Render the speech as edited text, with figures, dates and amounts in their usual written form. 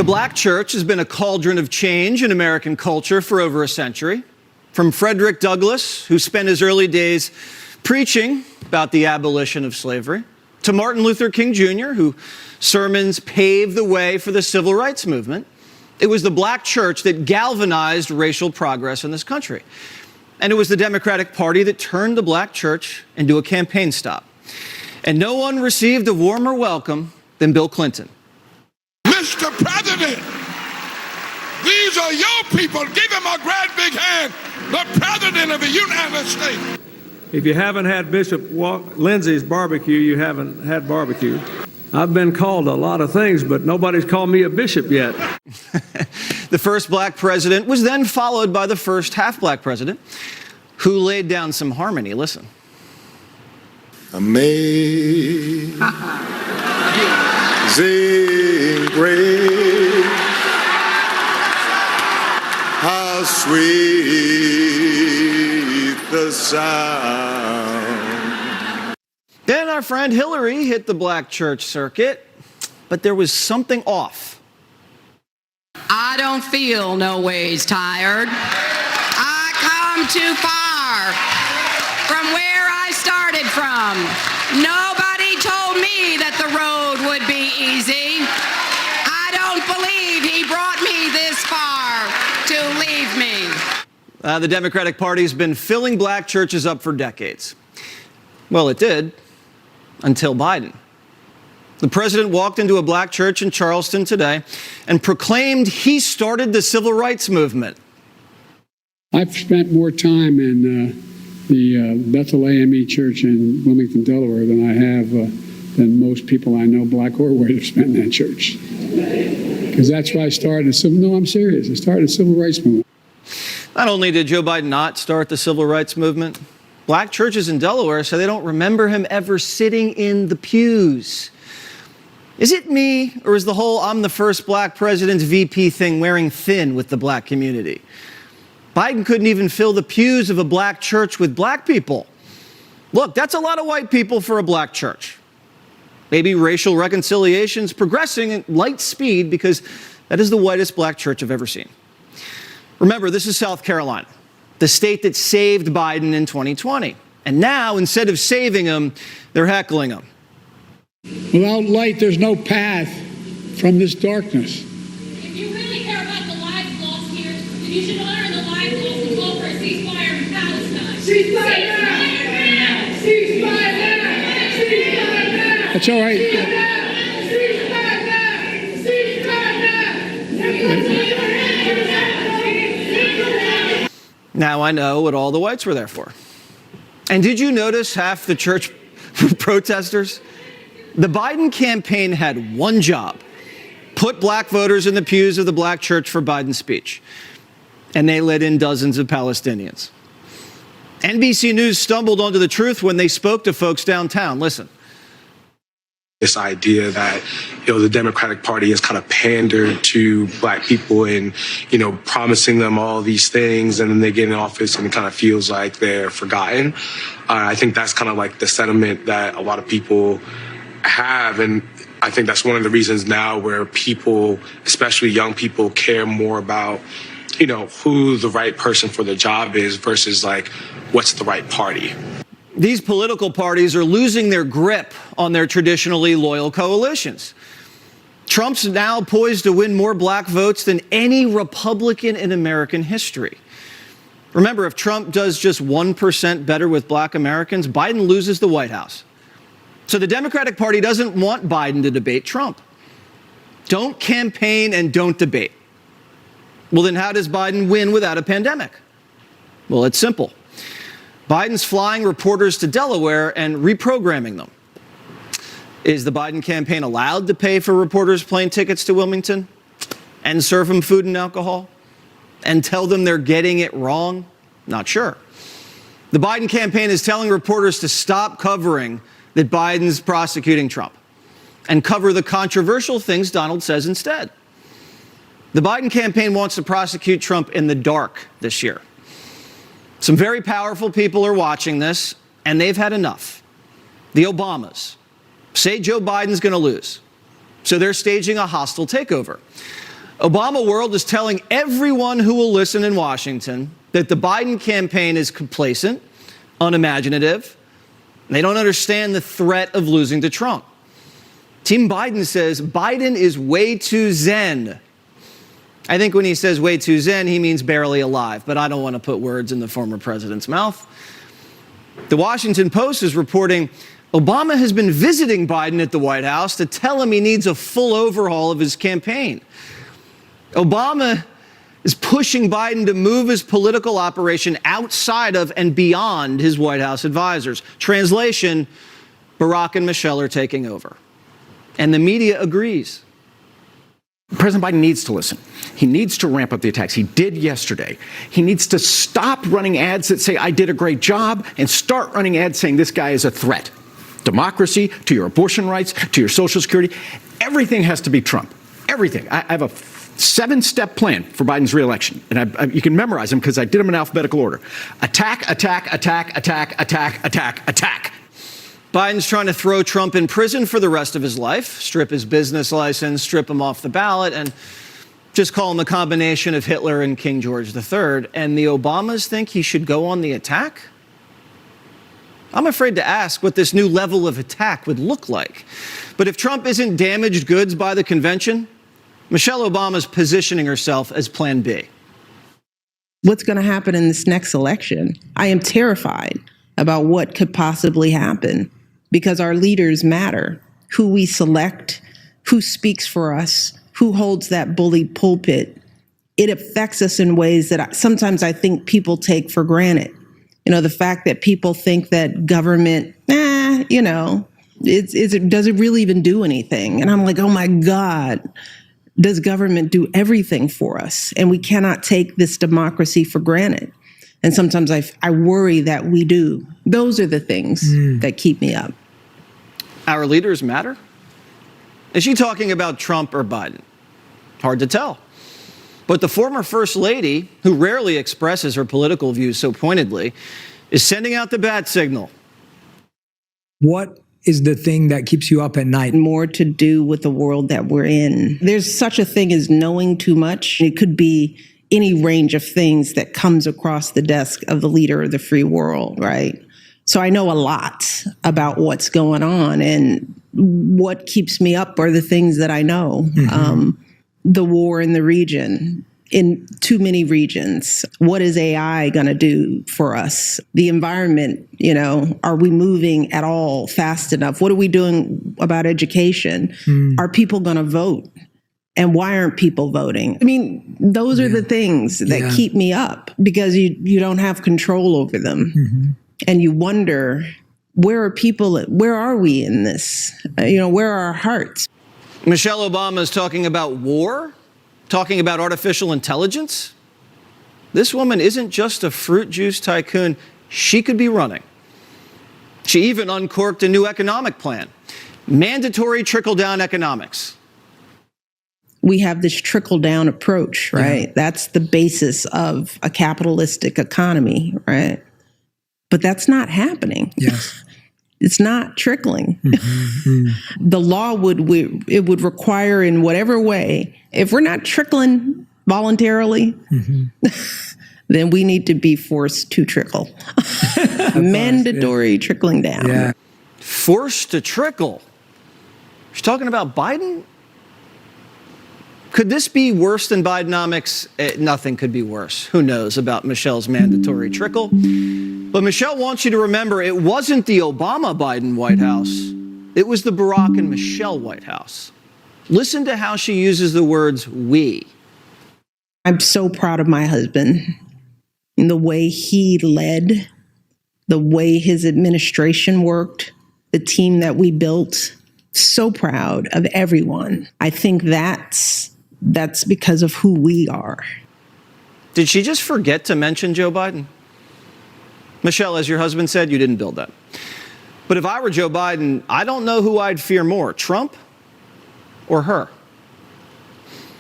The black church has been a cauldron of change in American culture for over a century. From Frederick Douglass, who spent his early days preaching about the abolition of slavery, to Martin Luther King Jr., whose sermons paved the way for the civil rights movement, it was the black church that galvanized racial progress in this country. And it was the Democratic Party that turned the black church into a campaign stop. And no one received a warmer welcome than Bill Clinton. Mr. President, these are your people. Give him a great big hand. The President of the United States. If you haven't had Bishop Lindsey's barbecue, you haven't had barbecue. I've been called a lot of things, but nobody's called me a bishop yet. The first black president was then followed by the first half-black president, who laid down some harmony. Listen. Amazing grace, how sweet the sound. Then our friend Hillary hit the black church circuit, but there was something off. I don't feel no ways tired. I come too far from where I started from. Nobody told me that the road would be easy. I don't believe he brought me this far to leave me. The Democratic Party has been filling black churches up for decades. Well, it did, until Biden. The president walked into a black church in Charleston today and proclaimed he started the civil rights movement. I've spent more time in the Bethel AME Church in Wilmington, Delaware than I have than most people I know, black or white, have spent in that church. Because that's why I started a civil, no, I'm serious, I started a civil rights movement. Not only did Joe Biden not start the civil rights movement, black churches in Delaware say they don't remember him ever sitting in the pews. Is it me, or is the whole I'm the first black president's VP thing wearing thin with the black community? Biden couldn't even fill the pews of a black church with black people. Look, that's a lot of white people for a black church. Maybe racial reconciliation's progressing at light speed because that is the whitest black church I've ever seen. Remember, this is South Carolina, the state that saved Biden in 2020. And now, instead of saving him, they're heckling him. Without light, there's no path from this darkness. If you really care about the lives lost here, then you should honor the lives lost and call for a ceasefire in Palestine. Ceasefire now! Ceasefire now! Ceasefire now! That's all right. Ceasefire now! Ceasefire now! Now I know what all the whites were there for. And did you notice half the church protesters? The Biden campaign had one job: put black voters in the pews of the black church for Biden's speech. And they let in dozens of Palestinians. NBC News stumbled onto the truth when they spoke to folks downtown. Listen. This idea that, the Democratic Party has kind of pandered to black people and, promising them all these things, and then they get in office and it kind of feels like they're forgotten. I think that's kind of like the sentiment that a lot of people have, and I think that's one of the reasons now where people, especially young people, care more about, who the right person for the job is versus like what's the right party. These political parties are losing their grip on their traditionally loyal coalitions. Trump's now poised to win more black votes than any Republican in American history. Remember, if Trump does just 1% better with black Americans, Biden loses the White House. So the Democratic Party doesn't want Biden to debate Trump. Don't campaign and don't debate. Well, then how does Biden win without a pandemic? Well, it's simple. Biden's flying reporters to Delaware and reprogramming them. Is the Biden campaign allowed to pay for reporters' plane tickets to Wilmington and serve them food and alcohol and tell them they're getting it wrong? Not sure. The Biden campaign is telling reporters to stop covering that Biden's prosecuting Trump and cover the controversial things Donald says instead. The Biden campaign wants to prosecute Trump in the dark this year. Some very powerful people are watching this, and they've had enough. The Obamas say Joe Biden's going to lose, so they're staging a hostile takeover. Obama world is telling everyone who will listen in Washington that the Biden campaign is complacent, unimaginative, and they don't understand the threat of losing to Trump. Team Biden says Biden is way too zen. I think when he says way too zen, he means barely alive, but I don't want to put words in the former president's mouth. The Washington Post is reporting Obama has been visiting Biden at the White House to tell him he needs a full overhaul of his campaign. Obama is pushing Biden to move his political operation outside of and beyond his White House advisors. Translation, Barack and Michelle are taking over. And the media agrees. President Biden needs to listen. He needs to ramp up the attacks. He did yesterday. He needs to stop running ads that say, I did a great job, and start running ads saying this guy is a threat. Democracy, to your abortion rights, to your Social Security. Everything has to be Trump. Everything. I have a 7-step plan for Biden's reelection. And you can memorize them because I did them in alphabetical order. Attack, attack, attack, attack, attack, attack, attack. Biden's trying to throw Trump in prison for the rest of his life, strip his business license, strip him off the ballot, and just call him a combination of Hitler and King George III. And the Obamas think he should go on the attack? I'm afraid to ask what this new level of attack would look like. But if Trump isn't damaged goods by the convention, Michelle Obama's positioning herself as Plan B. What's going to happen in this next election? I am terrified about what could possibly happen because our leaders matter. Who we select, who speaks for us, who holds that bully pulpit. It affects us in ways that sometimes I think people take for granted. You know, the fact that people think that government, does it really even do anything? And I'm like, oh my God, does government do everything for us? And we cannot take this democracy for granted. And sometimes I worry that we do. Those are the things that keep me up. Our leaders matter? Is she talking about Trump or Biden? Hard to tell. But the former First Lady, who rarely expresses her political views so pointedly, is sending out the bat signal. What is the thing that keeps you up at night? More to do with the world that we're in. There's such a thing as knowing too much. It could be any range of things that comes across the desk of the leader of the free world, right? So I know a lot about what's going on, and what keeps me up are the things that I know. The war in the region, in too many regions. What is AI going to do for us? The environment, are we moving at all fast enough? What are we doing about education? Are people going to vote? And why aren't people voting? I mean, those are the things that keep me up because you don't have control over them. And you wonder, where are we in this? Where are our hearts? Michelle Obama is talking about war, talking about artificial intelligence. This woman isn't just a fruit juice tycoon. She could be running. She even uncorked a new economic plan, mandatory trickle-down economics. We have this trickle-down approach, right? Yeah. That's the basis of a capitalistic economy, right? But that's not happening. Yes. It's not trickling. The law would require in whatever way, if we're not trickling voluntarily, then we need to be forced to trickle. Mandatory trickling down. Yeah. Forced to trickle. She's talking about Biden? Could this be worse than Bidenomics? Nothing could be worse. Who knows about Michelle's mandatory trickle? But Michelle wants you to remember it wasn't the Obama-Biden White House. It was the Barack and Michelle White House. Listen to how she uses the words we. I'm so proud of my husband and the way he led, the way his administration worked, the team that we built. So proud of everyone. I think that's because of who we are. Did she just forget to mention Joe Biden? Michelle, as your husband said, you didn't build that. But if I were Joe Biden, I don't know who I'd fear more, Trump or her.